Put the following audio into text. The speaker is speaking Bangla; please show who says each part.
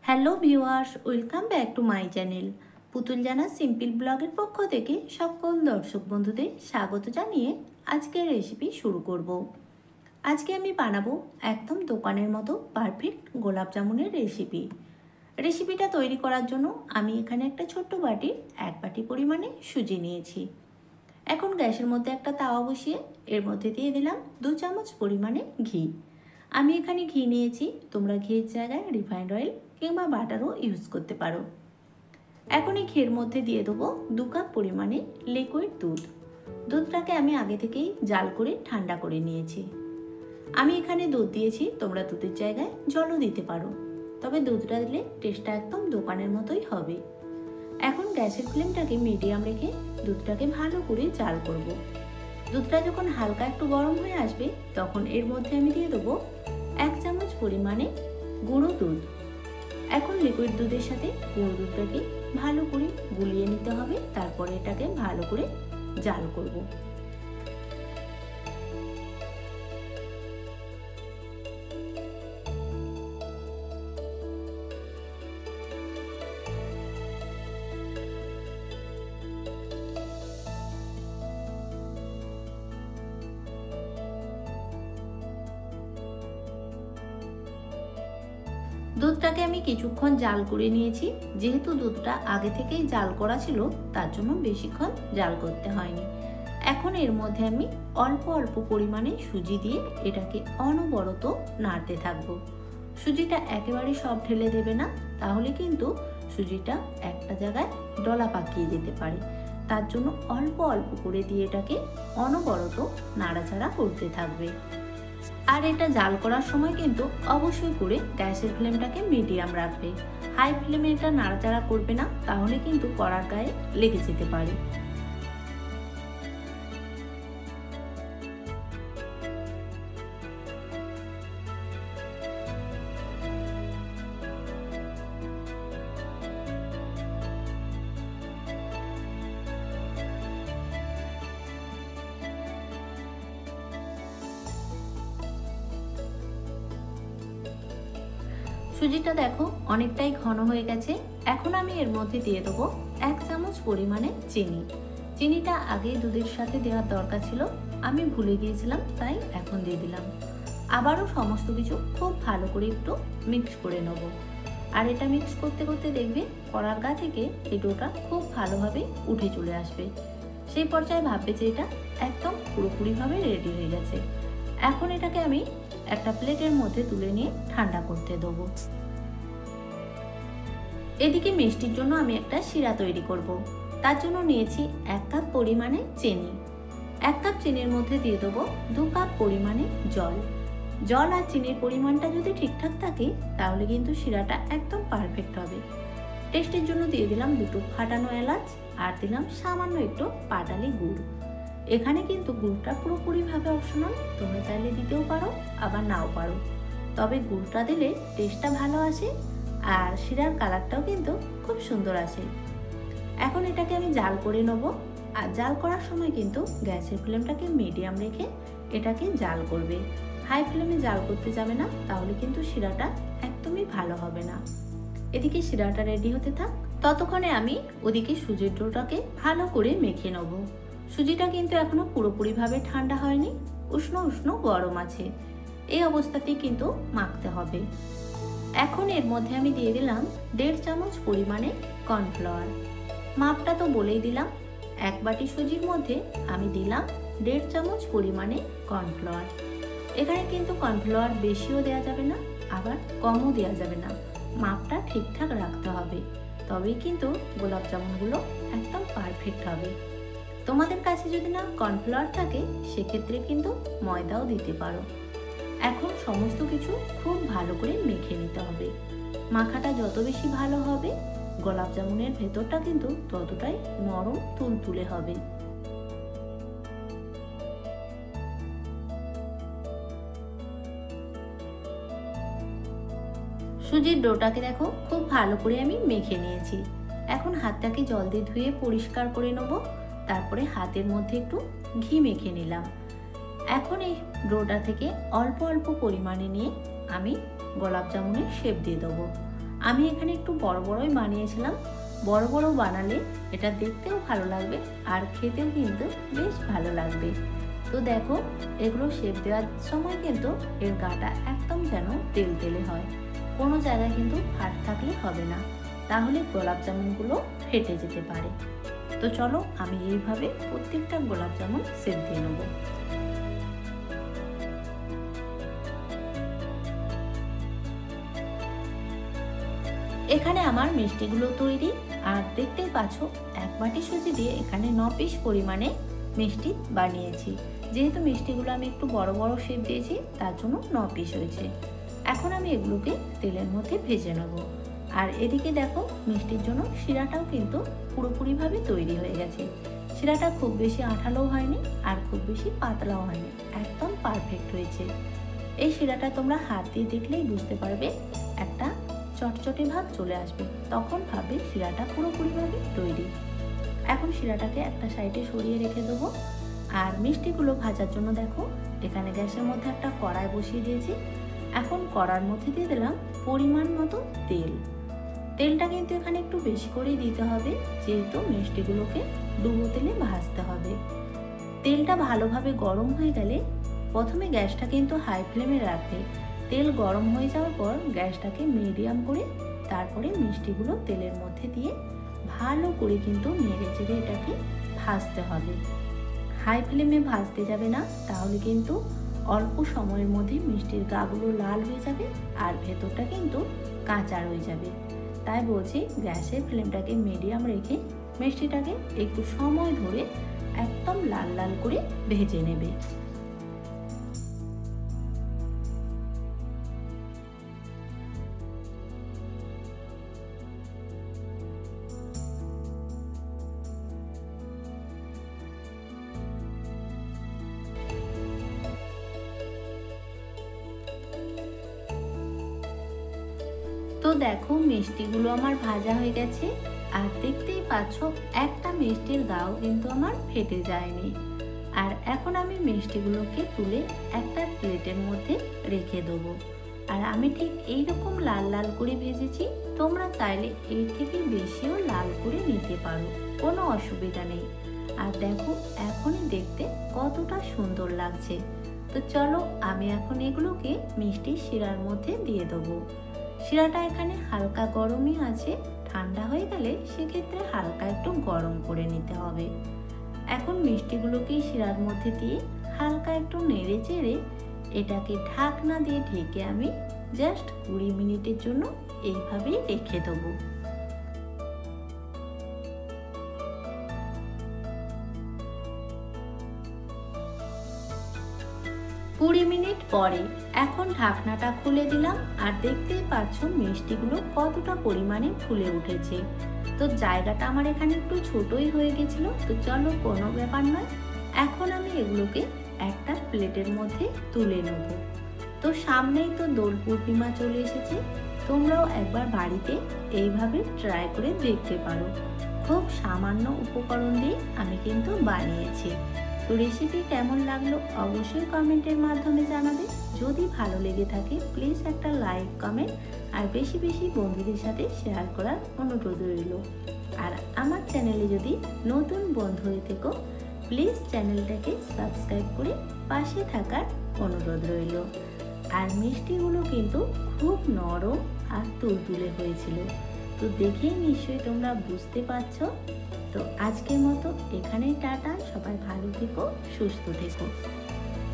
Speaker 1: Hello viewers, welcome back to my channel. পুতুল জানা সিম্পল ব্লগের পক্ষ থেকে সকল দর্শক বন্ধুদের স্বাগত জানিয়ে আজকের রেসিপি শুরু করব। আজকে আমি বানাবো একদম দোকানের মতো পারফেক্ট গোলাপ জামুনের রেসিপিটা তৈরি করার জন্য আমি এখানে একটা ছোট্ট বাটির 1 বাটি পরিমাণে সুজি নিয়েছি। এখন গ্যাসের মধ্যে একটা তাওয়া বসিয়ে এর মধ্যে দিয়ে দিলাম 2 চামচ পরিমাণে ঘি। আমি এখানে ঘি নিয়েছি, তোমরা ঘিয়ের জায়গায় রিফাইন্ড অয়েল কিংবা বাটারও ইউজ করতে পারো। এখন এই ঘিয়ের মধ্যে দিয়ে দেবো 2 কাপ পরিমাণে লিকুইড দুধটাকে আমি আগে থেকেই জাল করে ঠান্ডা করে নিয়েছি। আমি এখানে দুধ দিয়েছি, তোমরা দুধের জায়গায় জলও দিতে পারো, তবে দুধটা দিলে টেস্টটা একদম দোকানের মতোই হবে। এখন গ্যাসের ফ্লেমটাকে মিডিয়াম রেখে দুধটাকে ভালো করে জাল করব। দুধটা যখন হালকা একটু গরম হয়ে আসবে তখন এর মধ্যে আমি দিয়ে দেবো 1 চামচ পরিমাণে গুঁড়ো দুধ। এখন লিকুইড দুধের সাথে গুঁড়ো দুধটাকে ভালো করে গুলিয়ে নিতে হবে, তারপরে এটাকে ভালো করে জাল করব। দুধটাকে আমি কিছুক্ষণ জাল করে নিয়েছি। যেহেতু দুধটা আগে থেকেই জাল করা ছিল তার জন্য বেশিক্ষণ জাল করতে হয়নি। এখন এর মধ্যে আমি অল্প অল্প পরিমাণে সুজি দিয়ে এটাকে অনবরত নাড়তে থাকবো। সুজিটা একেবারে সব ঢেলে দেবে না, তাহলে কিন্তু সুজিটা একটা জায়গায় ডলা পাকিয়ে যেতে পারে। তার জন্য অল্প অল্প করে দিয়ে এটাকে অনবরত নাড়াচাড়া করতে থাকবে। আর এটা জাল করার সময় কিন্তু অবশ্যই করে গ্যাসের ফ্লেমটাকে মিডিয়াম রাখবে। হাই ফ্লেমে এটা নাড়াচাড়া করবে না, তাহলে কিন্তু কড়ার গায়ে লেগে যেতে পারে। সুজিটা দেখো অনেকটাই ঘন হয়ে গেছে। এখন আমি এর মধ্যে দিয়ে দেবো 1 চামচ পরিমাণে চিনি। চিনিটা আগে দুধের সাথে দেওয়ার দরকার ছিল, আমি ভুলে গিয়েছিলাম, তাই এখন দিয়ে দিলাম। আবারও সমস্ত কিছু খুব ভালো করে একটু মিক্স করে নেব। আর এটা মিক্স করতে করতে দেখবে কড়ার গা থেকে এই ডোটা খুব ভালোভাবে উঠে চলে আসবে। সেই পর্যায়ে ভাববে যে এটা একদম পুরোপুরিভাবে রেডি হয়ে গেছে। এখন এটাকে আমি একটা প্লেটের মধ্যে তুলে নিয়ে ঠান্ডা করতে দেবো। এদিকে মিষ্টির জন্য আমি একটা শিরা তৈরি করব। তার জন্য নিয়েছি 1 কাপ পরিমাণে চিনি। 1 কাপ চিনির মধ্যে দিয়ে দেবো 2 কাপ পরিমাণে জল আর চিনির পরিমাণটা যদি ঠিকঠাক থাকে তাহলে কিন্তু শিরাটা একদম পারফেক্ট হবে। টেস্টের জন্য দিয়ে দিলাম 2 ফাটানো এলাচ আর দিলাম সামান্য একটু পাটালি গুড়। এখানে কিন্তু গুড়টা পুরোপুরিভাবে অপশনাল, তোমরা চাইলে দিতেও পারো আবার নাও পারো, তবে গুড়টা দিলে টেস্টটা ভালো আসে আর শিরার কালারটাও কিন্তু খুব সুন্দর আসে। এখন এটাকে আমি জাল করে নেব। আর জাল করার সময় কিন্তু গ্যাসের ফ্লেমটাকে মিডিয়াম রেখে এটাকে জাল করবে। হাই ফ্লেমে জাল করতে যাবে না, তাহলে কিন্তু শিরাটা একদমই ভালো হবে না। এদিকে শিরাটা রেডি হতে থাক, ততক্ষণে আমি ওদিকে সুজির ডোটাকে ভালো করে মেখে নেব। সুজিটা কিন্তু এখনো পুরোপুরিভাবে ঠান্ডা হয়নি, উষ্ণ উষ্ণ গরম আছে। এই অবস্থাতেই কিন্তু মাখতে হবে। এখন এর মধ্যে আমি দিয়ে দিলাম 1.5 চামচ পরিমাণে কর্নফ্লাওয়ার। মাপটা তো বলেই দিলাম, 1 বাটি সুজির মধ্যে আমি দিলাম 1.5 চামচ পরিমাণে কর্নফ্লাওয়ার। এখানে কিন্তু কর্নফ্লাওয়ার বেশিও দেওয়া যাবে না আবার কমও দেওয়া যাবে না, মাপটা ঠিকঠাক রাখতে হবে, তবেই কিন্তু গোলাপ জামুনগুলো একদম পারফেক্ট হবে। তোমাদের কাছে যদি না কর্নফ্লাওয়ার থাকে সেক্ষেত্রে কিন্তু ময়দাও দিতে পারো। এখন সমস্ত কিছু খুব ভালো করে মেখে নিতে হবে। মাখাটা যত বেশি ভালো হবে গোলাপ জামুনের ভেতরটা কিন্তু ততটাই নরম তুলতুলে হবে। সুজির ডোটাকে দেখো খুব ভালো করে আমি মেখে নিয়েছি। এখন হাতটাকে জল দিয়ে ধুয়ে পরিষ্কার করে নেব, তারপরে হাতের মধ্যে একটু ঘি মেখে নিলাম। এখন এই ডোটা থেকে অল্প অল্প পরিমাণে নিয়ে আমি গোলাপ জামুনের শেপ দিয়ে দেবো। আমি এখানে একটু বড় বড়ই বানিয়েছিলাম। বড় বড় বানালে এটা দেখতেও ভালো লাগবে আর খেতেও কিন্তু বেশ ভালো লাগবে। তো দেখো, এগুলো শেপ দেওয়ার সময় কিন্তু এর গাটা একদম যেন তেল তেলে হয়, কোনো জায়গায় কিন্তু ফাট থাকলে হবে না, তাহলে গোলাপ জামুনগুলো ফেটে যেতে পারে। তো চলো আমি এইভাবে প্রত্যেকটা গোলাপ জামুন শেপ দিয়ে নেব। এখানে আমার মিষ্টিগুলো তৈরি, আর দেখতেই পাচ্ছ এক বাটি সুজি দিয়ে এখানে 9 পিস পরিমাণে মিষ্টি বানিয়েছি। যেহেতু মিষ্টিগুলো আমি একটু বড় বড় শেপ দিয়েছি, তার জন্য 9 পিস হয়েছে। এখন আমি এগুলোকে তেলের মধ্যে ভেজে নেব। আর এদিকে দেখো, মিষ্টির জন্য শিরাটাও কিন্তু পুরোপুরিভাবে তৈরি হয়ে গেছে। শিরাটা খুব বেশি আঠালোও হয়নি আর খুব বেশি পাতলাও হয়নি, একদম পারফেক্ট হয়েছে। এই শিরাটা তোমরা হাত দিয়ে দেখলেই বুঝতে পারবে, একটা চটচটে ভাব চলে আসবে, তখন ভাববে শিরাটা পুরোপুরিভাবে তৈরি। এখন শিরাটাকে একটা সাইডে সরিয়ে রেখে দেবো। আর মিষ্টিগুলো ভাজার জন্য দেখো, এখানে গ্যাসের মধ্যে একটা কড়াই বসিয়ে দিয়েছি। এখন কড়ার মধ্যে দিয়ে দিলাম পরিমাণ মতো তেল। তেলটা কিন্তু এখানে একটু বেশি করেই দিতে হবে, যেহেতু মিষ্টিগুলোকে ডুবো তেলে ভাজতে হবে। তেলটা ভালোভাবে গরম হয়ে গেলে প্রথমে গ্যাসটা কিন্তু হাই ফ্লেমে রাখবে। তেল গরম হয়ে যাওয়ার পর গ্যাসটাকে মিডিয়াম করে তারপরে মিষ্টিগুলো তেলের মধ্যে দিয়ে ভালো করে কিন্তু নেড়ে চেড়ে এটাকে ভাজতে হবে। হাই ফ্লেমে ভাজতে যাবে না, তাহলে কিন্তু অল্প সময়ের মধ্যে মিষ্টির গাগুলো লাল হয়ে যাবে আর ভেতরটা কিন্তু কাঁচা রয়ে যাবে। তাই বলছি, গ্যাসের ফ্লেমটাকে মিডিয়াম রেখে মিষ্টিটাকে একটু সময় ধরে একদম লাল লাল করে ভেজে নেবে। তো দেখো, মিষ্টিগুলো আমার ভাজা হয়ে গেছে, আর দেখতেই পাচ্ছ একটা মিষ্টির গাও কিন্তু আমার ফেটে যায়নি। আর এখন আমি মিষ্টিগুলোকে তুলে একটা প্লেটের মধ্যে রেখে দেবো। আর আমি ঠিক এইরকম লাল লাল করে ভেজেছি, তোমরা চাইলে এর থেকে বেশিও লাল করে নিতে পারো, কোনো অসুবিধা নেই। আর দেখো, এখনই দেখতে কতটা সুন্দর লাগছে। তো চলো আমি এখন এগুলোকে মিষ্টির শিরার মধ্যে দিয়ে দেবো। শিরাটা এখানে হালকা গরমই আছে, ঠান্ডা হয়ে গেলে সেক্ষেত্রে হালকা একটু গরম করে নিতে হবে। এখন মিষ্টিগুলোকে শিরার মধ্যে দিয়ে হালকা একটু নেড়ে চেড়ে এটাকে ঢাকনা দিয়ে ঢেকে আমি জাস্ট 20 মিনিটের জন্য এইভাবেই রেখে দেবো। 20 মিনিট পরে এখন ঢাকনাটা খুলে দিলাম, আর দেখতেই পাচ্ছ মিষ্টিগুলো কতটা পরিমাণে ফুলে উঠেছে। তো জায়গাটা আমার এখানে একটু ছোটই হয়ে গেছিল, তো চলো কোনো ব্যাপার নয়। এখন আমি এগুলোকে একটা প্লেটের মধ্যে তুলে নেব। তো সামনেই তো দোল পূর্ণিমা চলে এসেছে, তোমরাও একবার বাড়িতে এইভাবে ট্রাই করে দেখতে পারো। খুব সামান্য উপকরণ দিয়ে আমি কিন্তু বানিয়েছি। তো রেসিপি কেমন লাগলো অবশ্যই কমেন্টের মাধ্যমে জানাবে। যদি ভালো লেগে থাকে প্লিজ একটা লাইক, কমেন্ট আর বেশি বেশি বন্ধুদের সাথে শেয়ার করার অনুরোধ রইল। আর আমার চ্যানেলে যদি নতুন বন্ধু হয়ে থেকো প্লিজ চ্যানেলটাকে সাবস্ক্রাইব করে পাশে থাকার অনুরোধ রইল। আর মিষ্টিগুলো কিন্তু খুব নরম আর তুলতুলে হয়েছিল, তো দেখেই নিশ্চয়ই তোমরা বুঝতে পারছো। তো আজকের মতো এখানেই টাটা, সবাই ভালো থেকো, সুস্থ থেকো।